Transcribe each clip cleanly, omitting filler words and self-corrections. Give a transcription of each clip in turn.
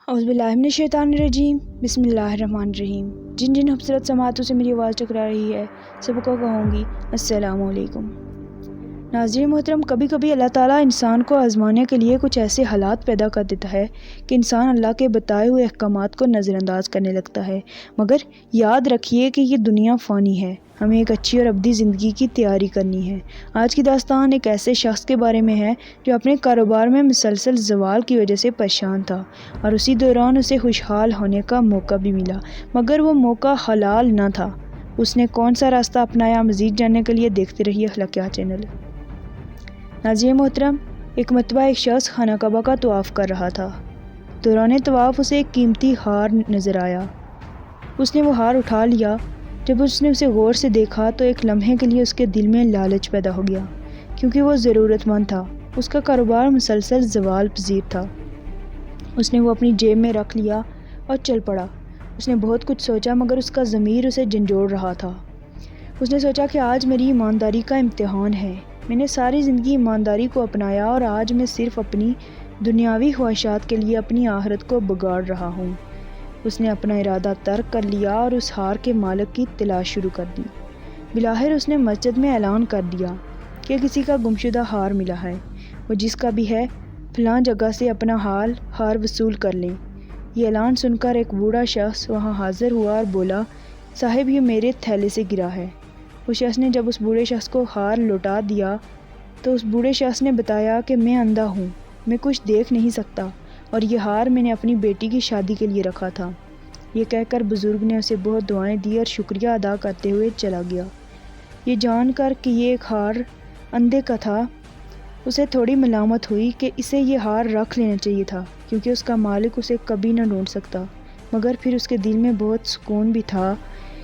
اعوذ باللہ من الشیطان الرجیم، بسم اللہ الرحمن الرحیم۔ جن جن خوبصورت سماعتوں سے میری آواز ٹکرا رہی ہے سب کو کہوں گی السلام علیکم۔ ناظرین محترم، کبھی کبھی اللہ تعالیٰ انسان کو آزمانے کے لیے کچھ ایسے حالات پیدا کر دیتا ہے کہ انسان اللہ کے بتائے ہوئے احکامات کو نظر انداز کرنے لگتا ہے، مگر یاد رکھیے کہ یہ دنیا فانی ہے، ہمیں ایک اچھی اور ابدی زندگی کی تیاری کرنی ہے۔ آج کی داستان ایک ایسے شخص کے بارے میں ہے جو اپنے کاروبار میں مسلسل زوال کی وجہ سے پریشان تھا، اور اسی دوران اسے خوشحال ہونے کا موقع بھی ملا، مگر وہ موقع حلال نہ تھا۔ اس نے کون سا راستہ اپنایا؟ مزید جاننے کے لیے دیکھتے رہیے اخلاقیات چینل۔ ناظرین محترم، ایک مرتبہ ایک شخص خانہ کعبہ کا طواف کر رہا تھا۔ دوران طواف اسے ایک قیمتی ہار نظر آیا۔ اس نے وہ ہار اٹھا لیا۔ جب اس نے اسے غور سے دیکھا تو ایک لمحے کے لیے اس کے دل میں لالچ پیدا ہو گیا، کیونکہ وہ ضرورت مند تھا۔ اس کا کاروبار مسلسل زوال پذیر تھا۔ اس نے وہ اپنی جیب میں رکھ لیا اور چل پڑا۔ اس نے بہت کچھ سوچا، مگر اس کا ضمیر اسے جھنجھوڑ رہا تھا۔ اس نے سوچا کہ آج میری ایمانداری کا امتحان ہے۔ میں نے ساری زندگی ایمانداری کو اپنایا اور آج میں صرف اپنی دنیاوی خواہشات کے لیے اپنی آخرت کو بگاڑ رہا ہوں۔ اس نے اپنا ارادہ ترک کر لیا اور اس ہار کے مالک کی تلاش شروع کر دی۔ بالآخر اس نے مسجد میں اعلان کر دیا کہ کسی کا گمشدہ ہار ملا ہے، وہ جس کا بھی ہے فلاں جگہ سے اپنا ہار وصول کر لیں۔ یہ اعلان سن کر ایک بوڑھا شخص وہاں حاضر ہوا اور بولا، صاحب یہ میرے تھیلے سے گرا ہے۔ اس شخص نے جب اس بوڑھے شخص کو ہار لوٹا دیا تو اس بوڑھے شخص نے بتایا کہ میں اندھا ہوں، میں کچھ دیکھ نہیں سکتا، اور یہ ہار میں نے اپنی بیٹی کی شادی کے لیے رکھا تھا۔ یہ کہہ کر بزرگ نے اسے بہت دعائیں دی اور شکریہ ادا کرتے ہوئے چلا گیا۔ یہ جان کر کہ یہ ایک ہار اندھے کا تھا، اسے تھوڑی ملامت ہوئی کہ اسے یہ ہار رکھ لینا چاہیے تھا، کیونکہ اس کا مالک اسے کبھی نہ ڈھونڈ سکتا۔ مگر پھر اس کے دل میں بہت سکون بھی تھا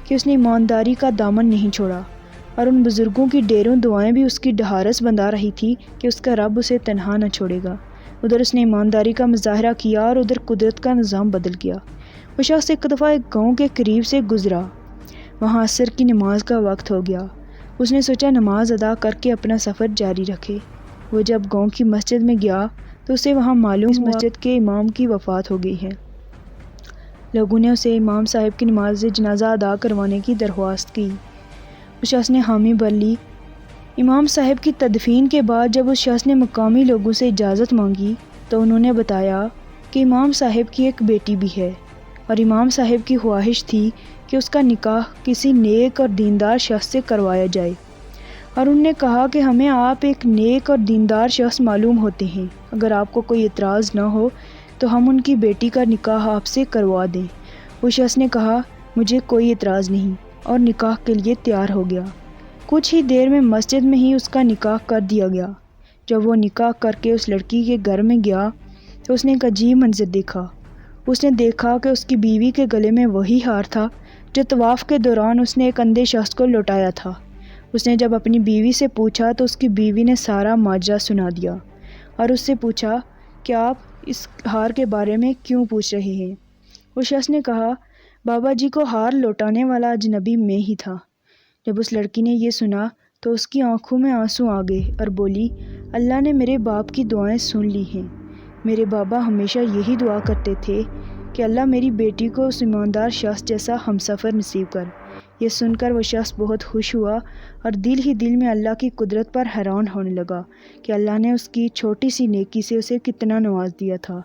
کہ اس نے ایمانداری کا دامن نہیں چھوڑا، اور ان بزرگوں کی ڈھیروں دعائیں بھی اس کی ڈھارس بندھا رہی تھی کہ اس کا رب اسے تنہا نہ چھوڑے گا۔ ادھر اس نے ایمانداری کا مظاہرہ کیا اور ادھر قدرت کا نظام بدل گیا۔ وہ شخص ایک دفعہ ایک گاؤں کے قریب سے گزرا۔ وہاں عصر کی نماز کا وقت ہو گیا۔ اس نے سوچا نماز ادا کر کے اپنا سفر جاری رکھے۔ وہ جب گاؤں کی مسجد میں گیا تو اسے وہاں معلوم ہوا مسجد کے امام کی وفات ہو گئی ہے۔ لوگوں نے اسے امام صاحب کی نماز جنازہ ادا کروانے کی درخواست کی۔ اس شخص نے حامی بھر لی۔ امام صاحب کی تدفین کے بعد جب اس شخص نے مقامی لوگوں سے اجازت مانگی تو انہوں نے بتایا کہ امام صاحب کی ایک بیٹی بھی ہے، اور امام صاحب کی خواہش تھی کہ اس کا نکاح کسی نیک اور دیندار شخص سے کروایا جائے، اور انہوں نے کہا کہ ہمیں آپ ایک نیک اور دیندار شخص معلوم ہوتے ہیں، اگر آپ کو کوئی اعتراض نہ ہو تو ہم ان کی بیٹی کا نکاح آپ سے کروا دیں۔ اس شخص نے کہا مجھے کوئی اعتراض نہیں، اور نکاح کے لیے تیار ہو گیا۔ کچھ ہی دیر میں مسجد میں ہی اس کا نکاح کر دیا گیا۔ جب وہ نکاح کر کے اس لڑکی کے گھر میں گیا تو اس نے ایک عجیب منظر دیکھا۔ اس نے دیکھا کہ اس کی بیوی کے گلے میں وہی ہار تھا جو طواف کے دوران اس نے ایک اندھے شخص کو لوٹایا تھا۔ اس نے جب اپنی بیوی سے پوچھا تو اس کی بیوی نے سارا ماجرا سنا دیا، اور اس سے پوچھا کہ آپ اس ہار کے بارے میں کیوں پوچھ رہے ہیں؟ اس شخص نے کہا بابا جی کو ہار لوٹانے والا اجنبی میں ہی تھا۔ جب اس لڑکی نے یہ سنا تو اس کی آنکھوں میں آنسو آ گئے اور بولی، اللہ نے میرے باپ کی دعائیں سن لی ہیں۔ میرے بابا ہمیشہ یہی دعا کرتے تھے کہ اللہ میری بیٹی کو اس ایماندار شخص جیسا ہمسفر نصیب کر۔ یہ سن کر وہ شخص بہت خوش ہوا اور دل ہی دل میں اللہ کی قدرت پر حیران ہونے لگا کہ اللہ نے اس کی چھوٹی سی نیکی سے اسے کتنا نواز دیا تھا۔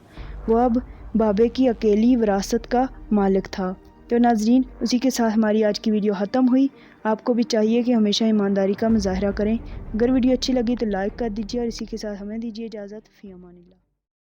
وہ اب بابے کی اکیلی وراثت کا مالک تھا۔ تو ناظرین، اسی کے ساتھ ہماری آج کی ویڈیو ختم ہوئی۔ آپ کو بھی چاہیے کہ ہمیشہ ایمانداری کا مظاہرہ کریں۔ اگر ویڈیو اچھی لگی تو لائک کر دیجیے، اور اسی کے ساتھ ہمیں دیجیے اجازت۔ فی امان اللہ۔